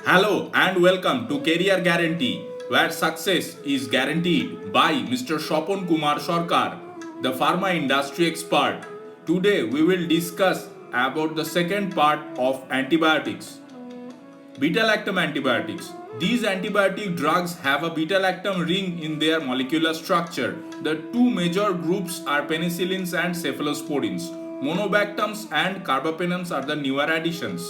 Hello and welcome to Career Guarantee, where success is guaranteed by Mr. Shopon Kumar Sarkar, the pharma industry expert. Today we will discuss about the second part of antibiotics. Beta-lactam antibiotics. These antibiotic drugs have a beta-lactam ring in their molecular structure. The two major groups are penicillins and cephalosporins. Monobactams and carbapenems are the newer additions.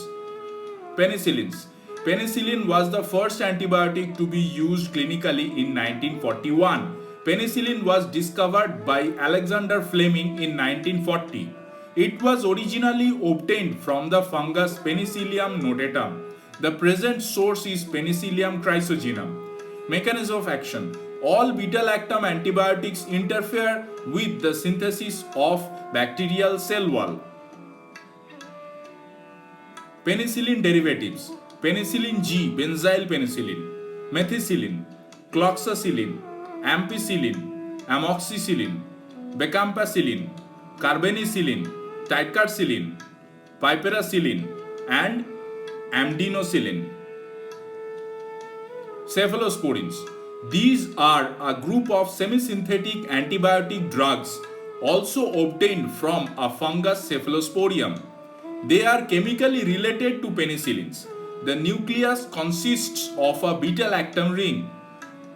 Penicillins. Penicillin was the first antibiotic to be used clinically in 1941. Penicillin was discovered by Alexander Fleming in 1940. It was originally obtained from the fungus Penicillium notatum. The present source is Penicillium chrysogenum. Mechanism of action. All beta-lactam antibiotics interfere with the synthesis of bacterial cell wall. Penicillin derivatives. Penicillin G, benzyl penicillin, methicillin, cloxacillin, ampicillin, amoxicillin, becampacillin, carbenicillin, ticarcillin, piperacillin, and amdinoxylin. Cephalosporins. These are a group of semi-synthetic antibiotic drugs also obtained from a fungus Cephalosporium. They are chemically related to penicillins. The nucleus consists of a beta-lactam ring.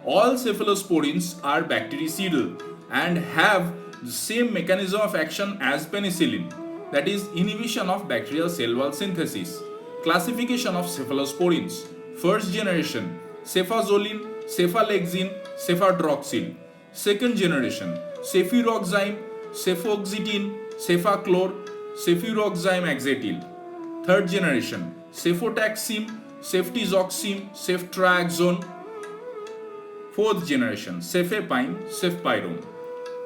All cephalosporins are bactericidal and have the same mechanism of action as penicillin, that is, inhibition of bacterial cell wall synthesis. Classification of cephalosporins. First generation, cefazolin, cefalexin, cefadroxil. Second generation, cefuroxime, cefoxitin, cefaclor, cefuroxime axetil. Third generation, cefotaxime, ceftriaxone, ceftriaxone. Fourth generation, cefepime, cefpyrone.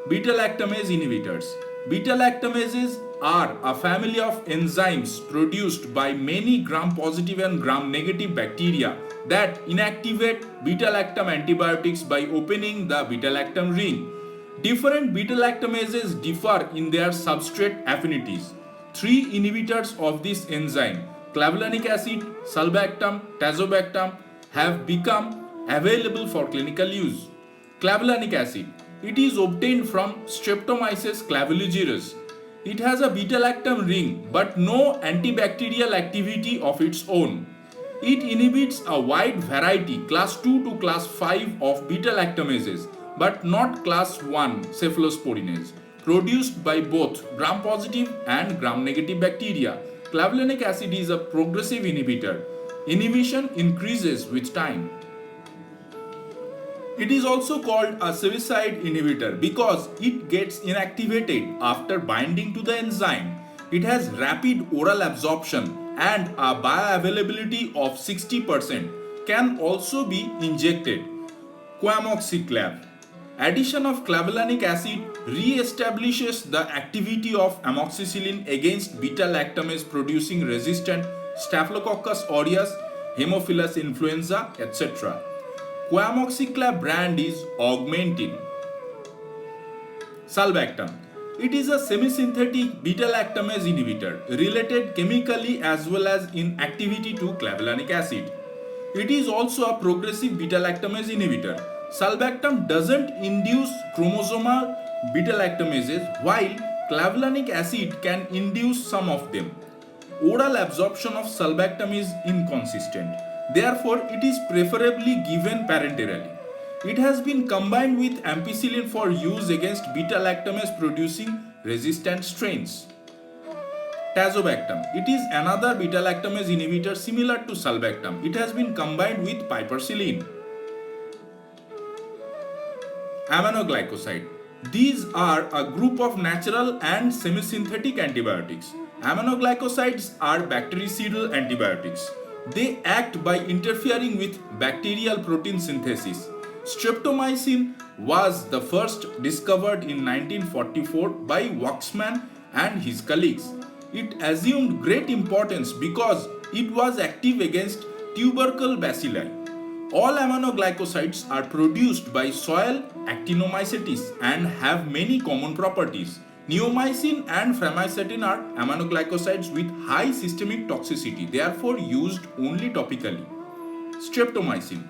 Beta-lactamase inhibitors. Beta-lactamases are a family of enzymes produced by many gram-positive and gram-negative bacteria that inactivate beta-lactam antibiotics by opening the beta-lactam ring. Different beta-lactamases differ in their substrate affinities. Three inhibitors of this enzyme, clavulanic acid, sulbactam, tazobactam, have become available for clinical use. Clavulanic acid. It is obtained from Streptomyces claviligirus. It has a beta-lactam ring but no antibacterial activity of its own. It inhibits a wide variety class 2 to class 5 of beta-lactamases but not class 1 cephalosporinase produced by both gram-positive and gram-negative bacteria. Clavulanic acid is a progressive inhibitor. Inhibition increases with time. It is also called a suicide inhibitor because it gets inactivated after binding to the enzyme. It has rapid oral absorption and a bioavailability of 60%. Can also be injected. Coamoxiclav. Addition of clavulanic acid re-establishes the activity of amoxicillin against beta-lactamase producing resistant Staphylococcus aureus, Haemophilus influenza, etc. Coamoxiclav brand is Augmentin. Sulbactam. It is a semi-synthetic beta-lactamase inhibitor related chemically as well as in activity to clavulanic acid. It is also a progressive beta-lactamase inhibitor. Sulbactam doesn't induce chromosomal beta-lactamases while clavulanic acid can induce some of them. Oral absorption of sulbactam is inconsistent. Therefore, it is preferably given parenterally. It has been combined with ampicillin for use against beta-lactamase producing resistant strains. Tazobactam. It is another beta-lactamase inhibitor similar to sulbactam. It has been combined with piperacillin. Aminoglycoside. These are a group of natural and semi-synthetic antibiotics. Aminoglycosides are bactericidal antibiotics. They act by interfering with bacterial protein synthesis. Streptomycin was the first discovered in 1944 by Waxman and his colleagues. It assumed great importance because it was active against tubercle bacilli. All aminoglycosides are produced by soil actinomycetes and have many common properties. Neomycin and framicidin are aminoglycosides with high systemic toxicity, therefore used only topically. Streptomycin,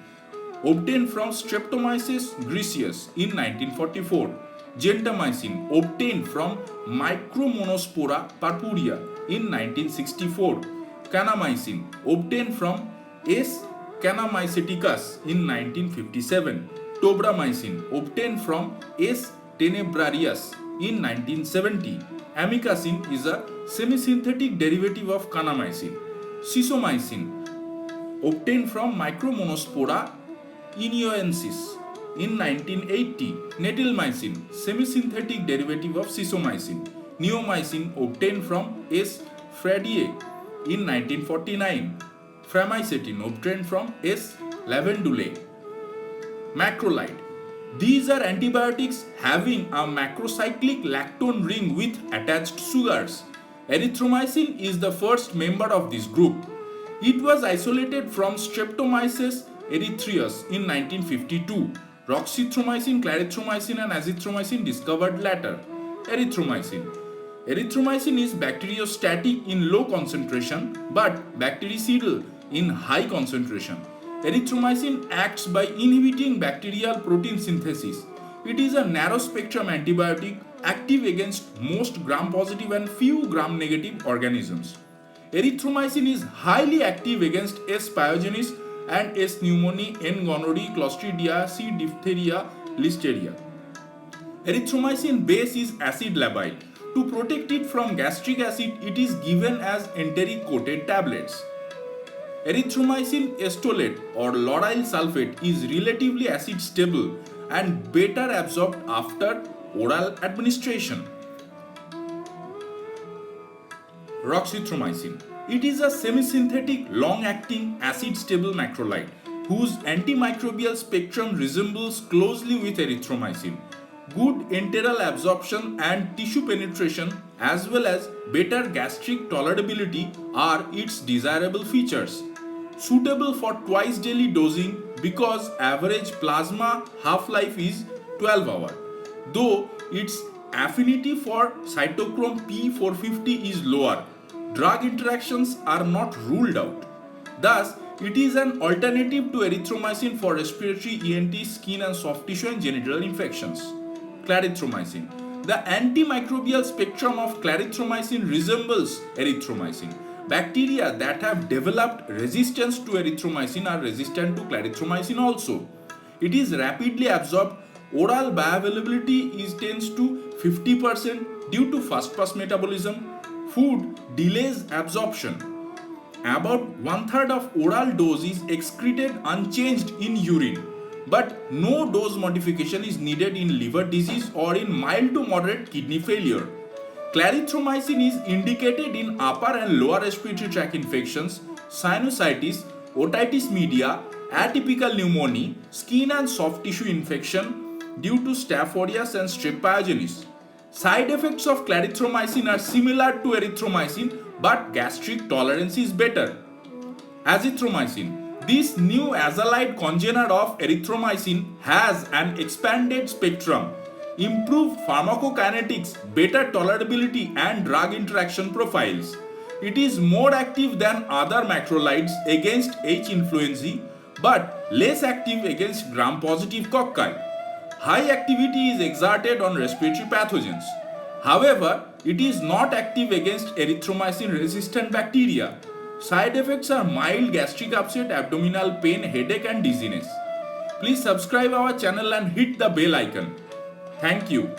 obtained from Streptomyces griseus in 1944. Gentamicin, obtained from Micromonospora purpurea in 1964. Kanamycin, obtained from S. canamyceticus in 1957. Tobramycin, obtained from S. tenebrarius in 1970. Amikacin is a semisynthetic derivative of kanamycin. Sisomycin, obtained from Micromonospora inioensis in 1980. Netilmycin, semisynthetic derivative of sisomycin. Neomycin, obtained from S. fradiae in 1949. Framicetin, obtained from S. lavandulae. Macrolide. These are antibiotics having a macrocyclic lactone ring with attached sugars. Erythromycin is the first member of this group. It was isolated from Streptomyces erythraeus in 1952. Roxithromycin, clarithromycin and azithromycin discovered later. Erythromycin. Erythromycin is bacteriostatic in low concentration but bactericidal in high concentration. Erythromycin acts by inhibiting bacterial protein synthesis. It is a narrow spectrum antibiotic active against most gram-positive and few gram-negative organisms. Erythromycin is highly active against S. pyogenes and S. pneumoniae, N. gonorrhoeae, Clostridia, C. diphtheria, Listeria. Erythromycin base is acid labile. To protect it from gastric acid, it is given as enteric coated tablets. Erythromycin estolate or lauryl sulfate is relatively acid stable and better absorbed after oral administration. Roxithromycin. It is a semisynthetic long-acting acid-stable macrolide whose antimicrobial spectrum resembles closely with erythromycin. Good enteral absorption and tissue penetration as well as better gastric tolerability are its desirable features. Suitable for twice daily dosing because average plasma half-life is 12 hours, though its affinity for cytochrome P450 is lower. Drug interactions are not ruled out. Thus, it is an alternative to erythromycin for respiratory, ENT, skin and soft tissue and genital infections. Clarithromycin. The antimicrobial spectrum of clarithromycin resembles erythromycin. Bacteria that have developed resistance to erythromycin are resistant to clarithromycin also. It is rapidly absorbed. Oral bioavailability is tends to 50% due to fast pass metabolism. Food delays absorption. About 1/3 of oral dose is excreted unchanged in urine, but no dose modification is needed in liver disease or in mild to moderate kidney failure. Clarithromycin is indicated in upper and lower respiratory tract infections, sinusitis, otitis media, atypical pneumonia, skin and soft tissue infection due to Staph aureus and Strep pyogenes. Side effects of clarithromycin are similar to erythromycin, but gastric tolerance is better. Azithromycin. This new azalide congener of erythromycin has an expanded spectrum, improved pharmacokinetics, better tolerability and drug interaction profiles. It is more active than other macrolides against H. influenzae, but less active against gram-positive cocci. High activity is exerted on respiratory pathogens. However, it is not active against erythromycin-resistant bacteria. Side effects are mild gastric upset, abdominal pain, headache and dizziness. Please subscribe our channel and hit the bell icon. Thank you.